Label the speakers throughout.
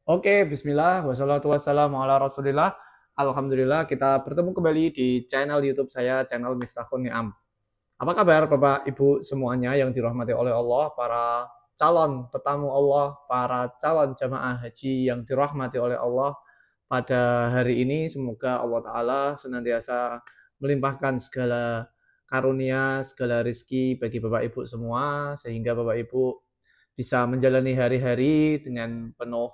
Speaker 1: Oke, bismillah, wassalatu wassalamu ala rasulillah. Alhamdulillah kita bertemu kembali di channel YouTube saya, channel Miftahun Ni'am. Apa kabar Bapak Ibu semuanya yang dirahmati oleh Allah, para calon tetamu Allah, para calon jamaah haji yang dirahmati oleh Allah pada hari ini. Semoga Allah Ta'ala senantiasa melimpahkan segala karunia, segala rizki bagi Bapak Ibu semua, sehingga Bapak Ibu bisa menjalani hari-hari dengan penuh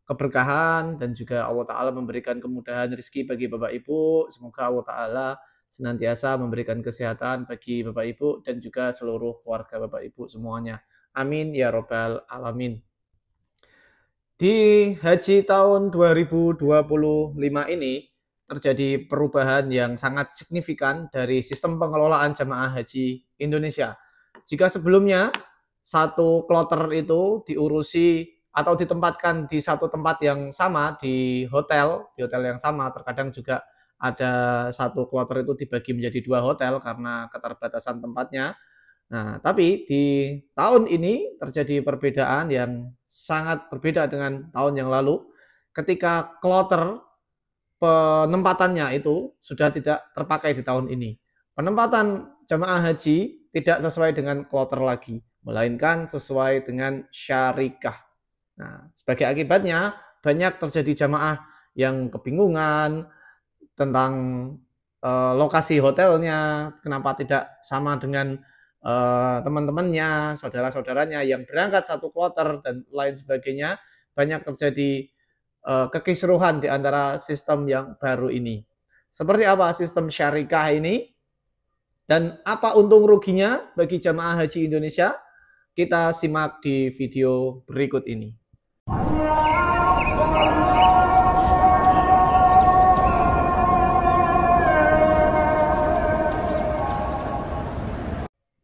Speaker 1: keberkahan, dan juga Allah Ta'ala memberikan kemudahan rezeki bagi Bapak Ibu. Semoga Allah Ta'ala senantiasa memberikan kesehatan bagi Bapak Ibu dan juga seluruh keluarga Bapak Ibu semuanya. Amin ya robbal alamin. Di haji tahun 2025 ini terjadi perubahan yang sangat signifikan dari sistem pengelolaan jamaah haji Indonesia. Jika sebelumnya satu kloter itu diurusi atau ditempatkan di satu tempat yang sama di hotel yang sama, terkadang juga ada satu kloter itu dibagi menjadi dua hotel karena keterbatasan tempatnya. Nah, tapi di tahun ini terjadi perbedaan yang sangat berbeda dengan tahun yang lalu, ketika kloter penempatannya itu sudah tidak terpakai di tahun ini. Penempatan jamaah haji tidak sesuai dengan kloter lagi, melainkan sesuai dengan syarikah. Nah, sebagai akibatnya banyak terjadi jamaah yang kebingungan tentang lokasi hotelnya, kenapa tidak sama dengan teman-temannya, saudara-saudaranya yang berangkat satu kloter dan lain sebagainya. Banyak terjadi kekisruhan di antara sistem yang baru ini. Seperti apa sistem syarikah ini dan apa untung ruginya bagi jamaah haji Indonesia? Kita simak di video berikut ini.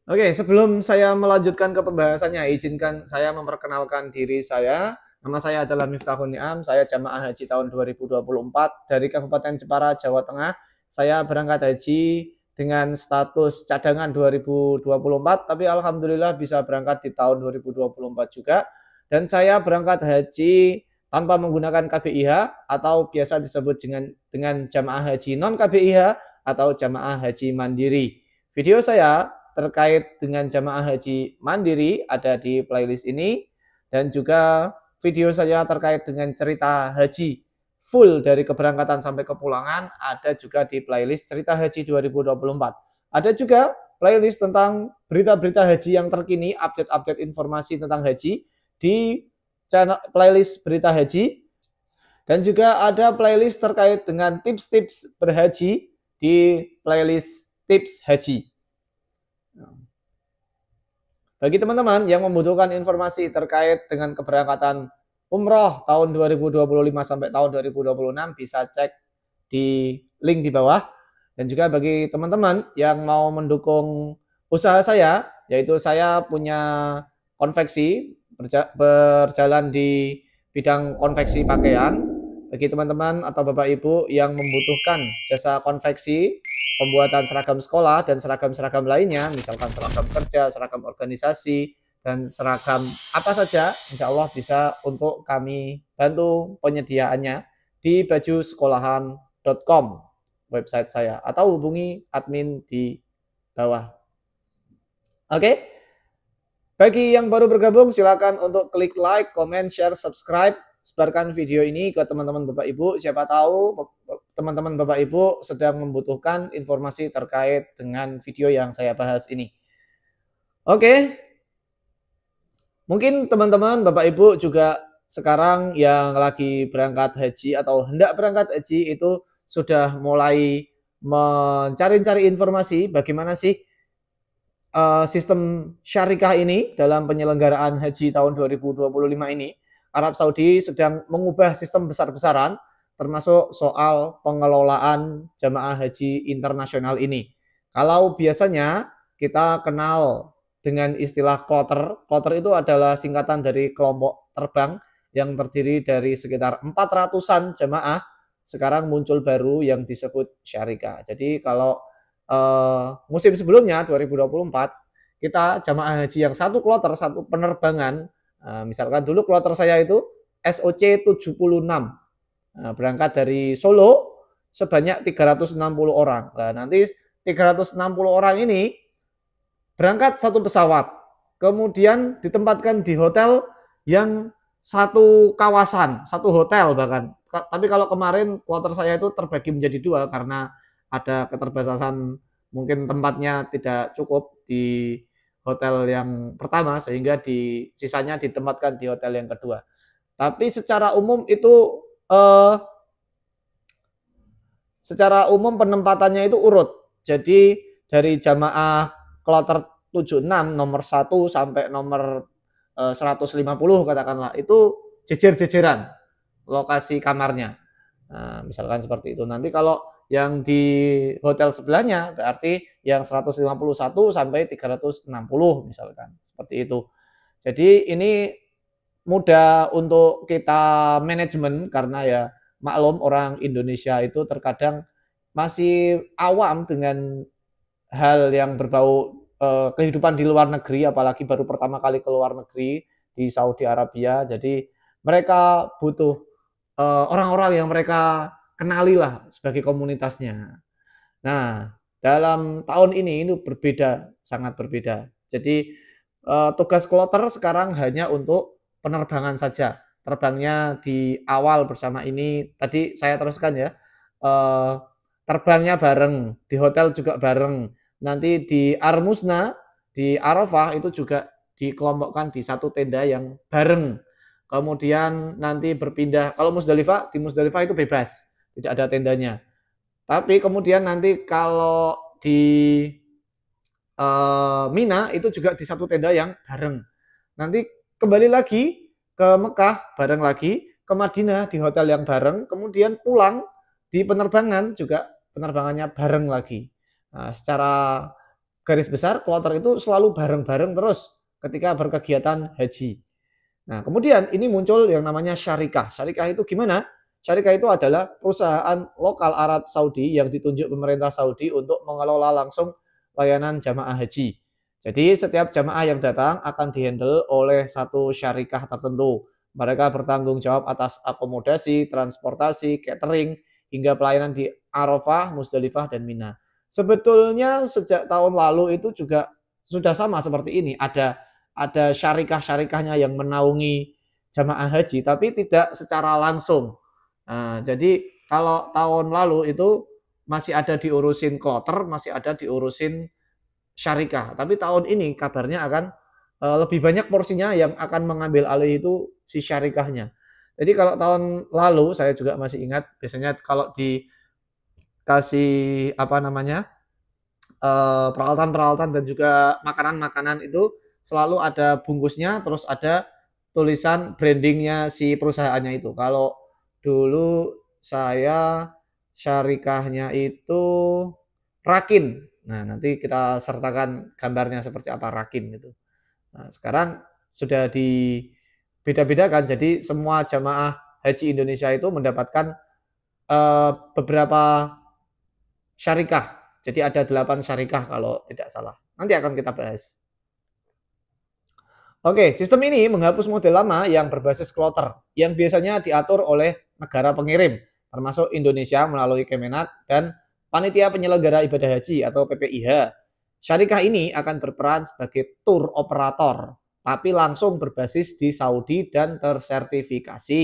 Speaker 1: Oke, sebelum saya melanjutkan ke pembahasannya, izinkan saya memperkenalkan diri saya. Nama saya adalah Miftahun Ni'am, saya jamaah haji tahun 2024 dari Kabupaten Jepara, Jawa Tengah. Saya berangkat haji dengan status cadangan 2024, tapi alhamdulillah bisa berangkat di tahun 2024 juga. Dan saya berangkat haji tanpa menggunakan KBIH atau biasa disebut dengan jamaah haji non KBIH atau jamaah haji mandiri. Video saya terkait dengan jamaah haji mandiri ada di playlist ini, dan juga video saya terkait dengan cerita haji full dari keberangkatan sampai kepulangan ada juga di playlist cerita haji 2024. Ada juga playlist tentang berita-berita haji yang terkini, update-update informasi tentang haji di channel playlist berita haji, dan juga ada playlist terkait dengan tips-tips berhaji di playlist tips haji. Bagi teman-teman yang membutuhkan informasi terkait dengan keberangkatan umroh tahun 2025 sampai tahun 2026 bisa cek di link di bawah. Dan juga bagi teman-teman yang mau mendukung usaha saya, yaitu saya punya konveksi berjalan di bidang konveksi pakaian. Bagi teman-teman atau Bapak Ibu yang membutuhkan jasa konveksi, pembuatan seragam sekolah dan seragam-seragam lainnya, misalkan seragam kerja, seragam organisasi, dan seragam apa saja, insya Allah bisa untuk kami bantu penyediaannya di bajusekolahan.com website saya, atau hubungi admin di bawah. Oke, bagi yang baru bergabung silakan untuk klik like, comment, share, subscribe, sebarkan video ini ke teman-teman Bapak Ibu. Siapa tahu teman-teman Bapak Ibu sedang membutuhkan informasi terkait dengan video yang saya bahas ini. Oke, mungkin teman-teman Bapak Ibu juga sekarang yang lagi berangkat haji atau hendak berangkat haji itu sudah mulai mencari-cari informasi bagaimana sih sistem syarikah ini dalam penyelenggaraan haji tahun 2025 ini. Arab Saudi sedang mengubah sistem besar-besaran, termasuk soal pengelolaan jamaah haji internasional ini. Kalau biasanya kita kenal dengan istilah kloter, kloter itu adalah singkatan dari kelompok terbang yang terdiri dari sekitar 400-an jamaah. Sekarang muncul baru yang disebut syarikah. Jadi kalau musim sebelumnya 2024 kita jamaah haji yang satu kloter, satu penerbangan, misalkan dulu kloter saya itu SOC 76. Nah, berangkat dari Solo sebanyak 360 orang. Nah, nanti 360 orang ini berangkat satu pesawat, kemudian ditempatkan di hotel yang satu kawasan, satu hotel bahkan. Tapi kalau kemarin kloter saya itu terbagi menjadi dua karena ada keterbatasan, mungkin tempatnya tidak cukup di hotel yang pertama sehingga sisanya ditempatkan di hotel yang kedua. Tapi secara umum penempatannya itu urut. Jadi dari jamaah kloter 76 nomor 1 sampai nomor 150 katakanlah itu jejer-jejeran lokasi kamarnya. Nah, misalkan seperti itu. Nanti kalau yang di hotel sebelahnya berarti yang 151 sampai 360 misalkan. Seperti itu. Jadi ini mudah untuk kita manajemen karena ya maklum orang Indonesia itu terkadang masih awam dengan hal yang berbau kehidupan di luar negeri, apalagi baru pertama kali ke luar negeri di Saudi Arabia. Jadi mereka butuh orang-orang yang mereka kenali lah sebagai komunitasnya. Nah, dalam tahun ini itu berbeda, sangat berbeda. Jadi tugas kloter sekarang hanya untuk penerbangan saja. Terbangnya di awal bersama ini, tadi saya teruskan ya, eh, terbangnya bareng, di hotel juga bareng. Nanti di Armusna, di Arafah itu juga dikelompokkan di satu tenda yang bareng. Kemudian nanti berpindah, kalau Musdalifah, di Musdalifah itu bebas, tidak ada tendanya. Tapi kemudian nanti kalau di Mina itu juga di satu tenda yang bareng. Nanti kembali lagi ke Mekah bareng lagi, ke Madinah di hotel yang bareng, kemudian pulang di penerbangan juga penerbangannya bareng lagi. Nah, secara garis besar kloter itu selalu bareng-bareng terus ketika berkegiatan haji. Nah, kemudian ini muncul yang namanya syarikah. Syarikah itu gimana? Syarikah itu adalah perusahaan lokal Arab Saudi yang ditunjuk pemerintah Saudi untuk mengelola langsung layanan jamaah haji. Jadi setiap jamaah yang datang akan dihandle oleh satu syarikah tertentu. Mereka bertanggung jawab atas akomodasi, transportasi, catering, hingga pelayanan di Arafah, Musdalifah, dan Mina. Sebetulnya sejak tahun lalu itu juga sudah sama seperti ini. Ada syarikah-syarikahnya yang menaungi jamaah haji, tapi tidak secara langsung. Nah, jadi kalau tahun lalu itu masih ada diurusin kloter, masih ada diurusin syarikah. Tapi tahun ini kabarnya akan lebih banyak porsinya yang akan mengambil alih itu si syarikahnya. Jadi kalau tahun lalu saya juga masih ingat biasanya kalau dikasih apa namanya peralatan-peralatan dan juga makanan-makanan itu selalu ada bungkusnya, terus ada tulisan brandingnya si perusahaannya itu. Kalau dulu saya syarikahnya itu Rakin. Nah, nanti kita sertakan gambarnya seperti apa Rakin itu. Nah, sekarang sudah dibeda-bedakan. Jadi semua jamaah haji Indonesia itu mendapatkan beberapa syarikah. Jadi ada 8 syarikah kalau tidak salah. Nanti akan kita bahas. Oke, sistem ini menghapus model lama yang berbasis kloter yang biasanya diatur oleh negara pengirim, termasuk Indonesia melalui Kemenak dan Panitia Penyelenggara Ibadah Haji atau PPIH. Syarikah ini akan berperan sebagai tour operator, tapi langsung berbasis di Saudi dan tersertifikasi.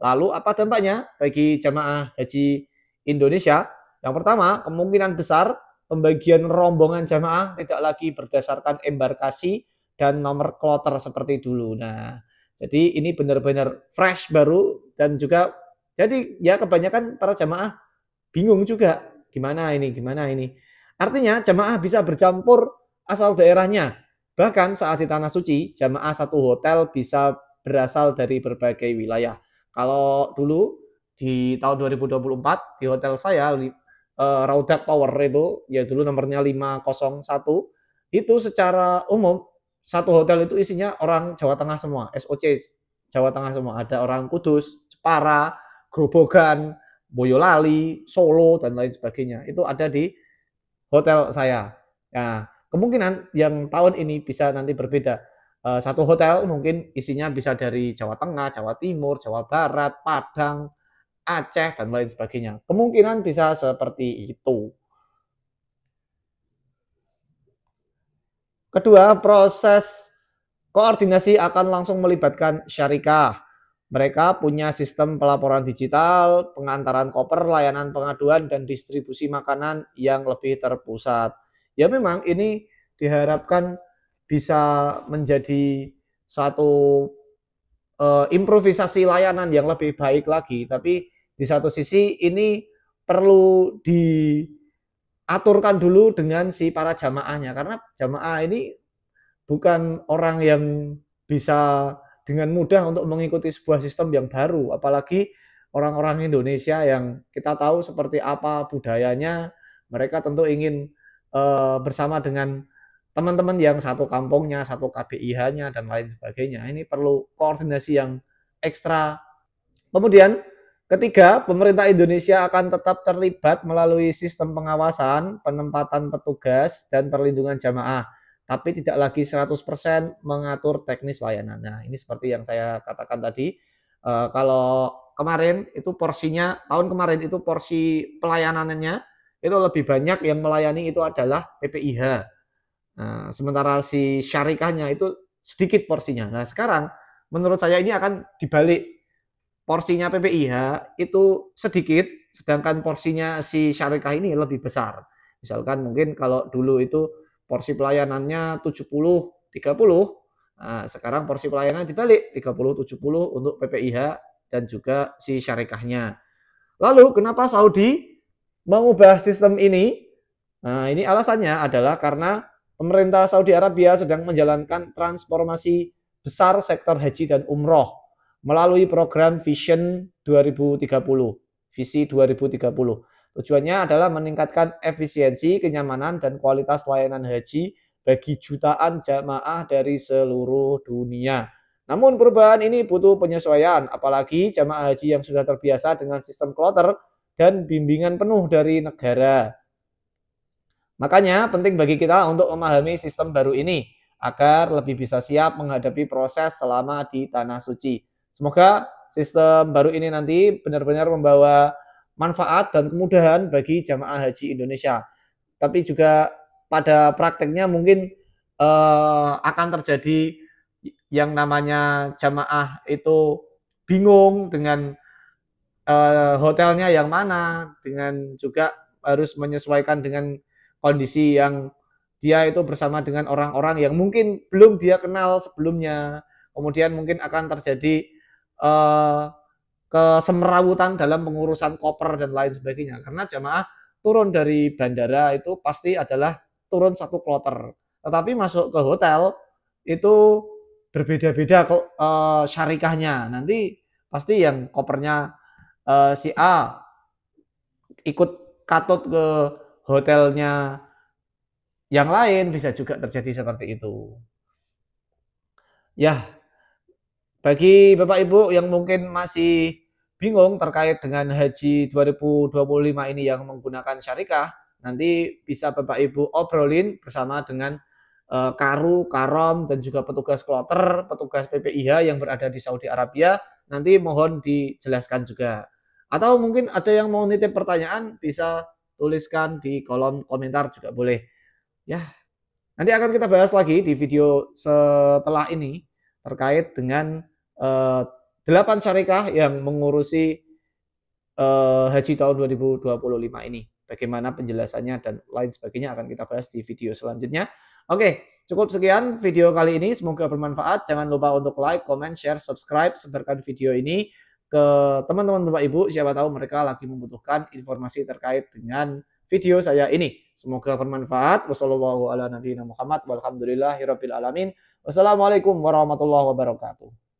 Speaker 1: Lalu apa dampaknya bagi jamaah haji Indonesia? Yang pertama, kemungkinan besar pembagian rombongan jamaah tidak lagi berdasarkan embarkasi dan nomor kloter seperti dulu. Nah, jadi ini benar-benar fresh baru dan juga jadi ya kebanyakan para jamaah bingung juga gimana ini. Artinya jamaah bisa bercampur asal daerahnya. Bahkan saat di Tanah Suci, jamaah satu hotel bisa berasal dari berbagai wilayah. Kalau dulu di tahun 2024 di hotel saya Raudak Tower itu ya dulu nomornya 501 itu secara umum satu hotel itu isinya orang Jawa Tengah semua, SOC Jawa Tengah semua. Ada orang Kudus, Jepara, Grobogan, Boyolali, Solo dan lain sebagainya. Itu ada di hotel saya. Nah, kemungkinan yang tahun ini bisa nanti berbeda. satu hotel mungkin isinya bisa dari Jawa Tengah, Jawa Timur, Jawa Barat, Padang, Aceh, dan lain sebagainya. Kemungkinan bisa seperti itu. Kedua, proses koordinasi akan langsung melibatkan syarikah. Mereka punya sistem pelaporan digital, pengantaran koper, layanan pengaduan, dan distribusi makanan yang lebih terpusat. Ya memang ini diharapkan bisa menjadi satu improvisasi layanan yang lebih baik lagi. Tapi di satu sisi ini perlu diaturkan dulu dengan si para jamaahnya. Karena jamaah ini bukan orang yang bisa dengan mudah untuk mengikuti sebuah sistem yang baru, apalagi orang-orang Indonesia yang kita tahu seperti apa budayanya, mereka tentu ingin bersama dengan teman-teman yang satu kampungnya, satu KBIH-nya, dan lain sebagainya. Ini perlu koordinasi yang ekstra. Kemudian, ketiga, pemerintah Indonesia akan tetap terlibat melalui sistem pengawasan, penempatan petugas, dan perlindungan jamaah, tapi tidak lagi 100% mengatur teknis layanan. Nah, ini seperti yang saya katakan tadi, kalau kemarin itu porsinya, tahun kemarin itu porsi pelayanannya itu lebih banyak yang melayani itu adalah PPIH. Nah, sementara si syarikahnya itu sedikit porsinya. Nah, sekarang menurut saya ini akan dibalik. Porsinya PPIH itu sedikit, sedangkan porsinya si syarikah ini lebih besar. Misalkan mungkin kalau dulu itu porsi pelayanannya 70-30, nah, sekarang porsi pelayanan dibalik 30-70 untuk PPIH dan juga si syarikahnya. Lalu kenapa Saudi mengubah sistem ini? Nah, ini alasannya adalah karena pemerintah Saudi Arabia sedang menjalankan transformasi besar sektor haji dan umroh melalui program Vision 2030, Visi 2030. Tujuannya adalah meningkatkan efisiensi, kenyamanan, dan kualitas layanan haji bagi jutaan jamaah dari seluruh dunia. Namun perubahan ini butuh penyesuaian, apalagi jamaah haji yang sudah terbiasa dengan sistem kloter dan bimbingan penuh dari negara. Makanya penting bagi kita untuk memahami sistem baru ini agar lebih bisa siap menghadapi proses selama di Tanah Suci. Semoga sistem baru ini nanti benar-benar membawa manfaat dan kemudahan bagi jamaah haji Indonesia. Tapi juga pada prakteknya mungkin akan terjadi yang namanya jamaah itu bingung dengan hotelnya yang mana, dengan juga harus menyesuaikan dengan kondisi yang dia itu bersama dengan orang-orang yang mungkin belum dia kenal sebelumnya. Kemudian mungkin akan terjadi kesemrawutan dalam pengurusan koper dan lain sebagainya. Karena jamaah turun dari bandara itu pasti adalah turun satu kloter. Tetapi masuk ke hotel itu berbeda-beda syarikahnya. Nanti pasti yang kopernya si A ikut katut ke hotelnya yang lain, bisa juga terjadi seperti itu. Ya, bagi Bapak Ibu yang mungkin masih bingung terkait dengan haji 2025 ini yang menggunakan syarikah, nanti bisa Bapak Ibu obrolin bersama dengan Karu, Karom, dan juga petugas kloter, petugas PPIH yang berada di Saudi Arabia. Nanti mohon dijelaskan juga. Atau mungkin ada yang mau nitip pertanyaan, bisa tuliskan di kolom komentar juga boleh. Ya, nanti akan kita bahas lagi di video setelah ini terkait dengan 8 syarikah yang mengurusi haji tahun 2025 ini. Bagaimana penjelasannya dan lain sebagainya akan kita bahas di video selanjutnya. Oke, cukup sekian video kali ini. Semoga bermanfaat. Jangan lupa untuk like, comment, share, subscribe, sebarkan video ini ke teman-teman Bapak Ibu. Siapa tahu mereka lagi membutuhkan informasi terkait dengan video saya ini. Semoga bermanfaat. Wassalamualaikum warahmatullahi wabarakatuh.